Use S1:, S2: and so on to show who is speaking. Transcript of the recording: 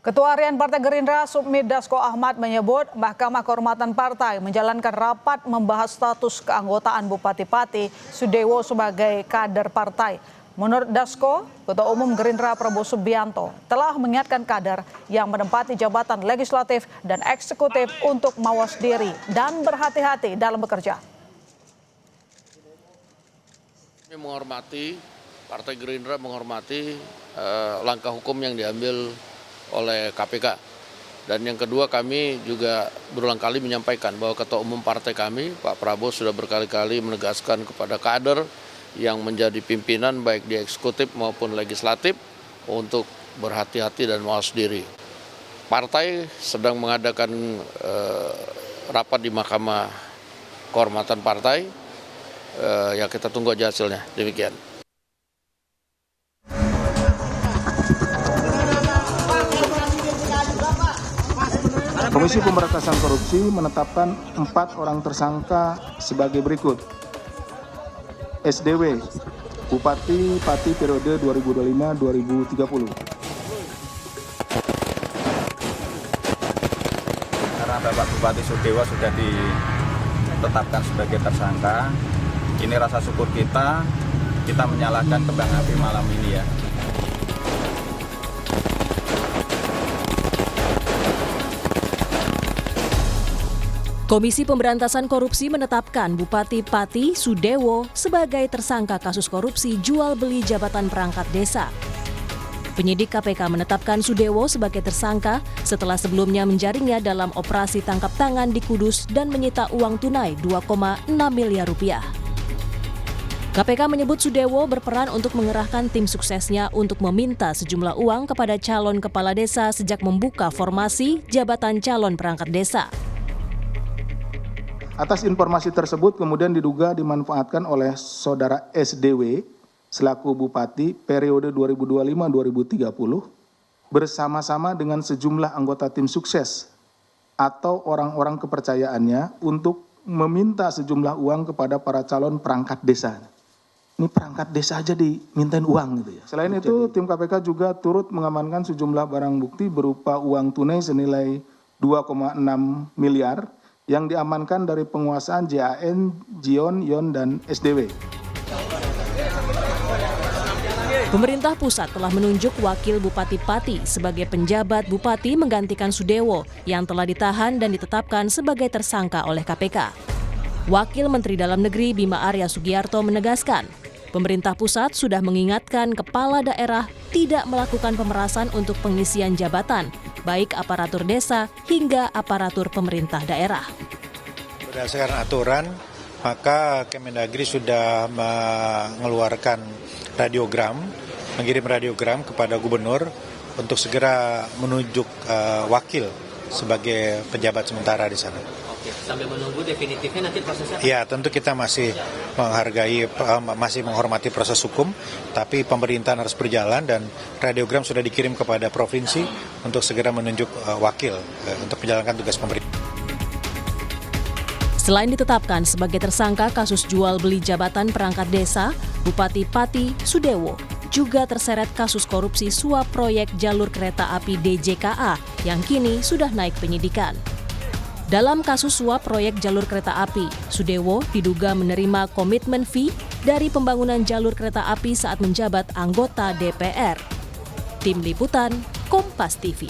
S1: Ketua Harian Partai Gerindra Sufmi Dasko Ahmad menyebut Mahkamah Kehormatan Partai menjalankan rapat membahas status keanggotaan Bupati Pati Sudewo sebagai kader partai. Menurut Dasko, Ketua Umum Gerindra Prabowo Subianto telah mengingatkan kader yang menempati jabatan legislatif dan eksekutif untuk mawas diri dan berhati-hati dalam bekerja.
S2: Kami menghormati, Partai Gerindra menghormati langkah hukum yang diambil oleh KPK. Dan yang kedua, kami juga berulang kali menyampaikan bahwa Ketua Umum Partai kami, Pak Prabowo, sudah berkali-kali menegaskan kepada kader yang menjadi pimpinan baik di eksekutif maupun legislatif untuk berhati-hati dan mawas diri. Partai sedang mengadakan rapat di Mahkamah Kehormatan Partai, ya kita tunggu aja hasilnya, demikian.
S3: Komisi Pemberantasan Korupsi menetapkan 4 orang tersangka sebagai berikut. SDW, Bupati Pati periode 2025-2030.
S4: Karena Bapak Bupati Sudewo sudah ditetapkan sebagai tersangka, ini rasa syukur kita menyalakan kembang api malam ini ya.
S5: Komisi Pemberantasan Korupsi menetapkan Bupati Pati Sudewo sebagai tersangka kasus korupsi jual beli jabatan perangkat desa. Penyidik KPK menetapkan Sudewo sebagai tersangka setelah sebelumnya menjaringnya dalam operasi tangkap tangan di Kudus dan menyita uang tunai 2,6 miliar rupiah. KPK menyebut Sudewo berperan untuk mengerahkan tim suksesnya untuk meminta sejumlah uang kepada calon kepala desa sejak membuka formasi jabatan calon perangkat desa.
S3: Atas informasi tersebut kemudian diduga dimanfaatkan oleh saudara SDW selaku Bupati periode 2025-2030 bersama-sama dengan sejumlah anggota tim sukses atau orang-orang kepercayaannya untuk meminta sejumlah uang kepada para calon perangkat desa. Ini perangkat desa aja dimintain uang gitu ya. Selain itu, tim KPK juga turut mengamankan sejumlah barang bukti berupa uang tunai senilai 2,6 miliar yang diamankan dari penguasaan JAN, Jion, Yon, dan SDW.
S5: Pemerintah pusat telah menunjuk Wakil Bupati Pati sebagai penjabat Bupati menggantikan Sudewo yang telah ditahan dan ditetapkan sebagai tersangka oleh KPK. Wakil Menteri Dalam Negeri Bima Arya Sugiarto menegaskan, pemerintah pusat sudah mengingatkan kepala daerah tidak melakukan pemerasan untuk pengisian jabatan, baik aparatur desa hingga aparatur pemerintah daerah.
S6: Berdasarkan aturan, maka Kemendagri sudah mengeluarkan radiogram, mengirim radiogram kepada gubernur untuk segera menunjuk wakil sebagai pejabat sementara di sana.
S7: Oke, sambil menunggu definitifnya nanti prosesnya?
S6: Ya, tentu kita masih menghormati proses hukum, tapi pemerintahan harus berjalan dan radiogram sudah dikirim kepada provinsi untuk segera menunjuk wakil untuk menjalankan tugas pemerintah.
S5: Selain ditetapkan sebagai tersangka kasus jual beli jabatan perangkat desa, Bupati Pati Sudewo juga terseret kasus korupsi suap proyek jalur kereta api DJKA yang kini sudah naik penyidikan. Dalam kasus suap proyek jalur kereta api, Sudewo diduga menerima komitmen fee dari pembangunan jalur kereta api saat menjabat anggota DPR. Tim Liputan, Kompas TV.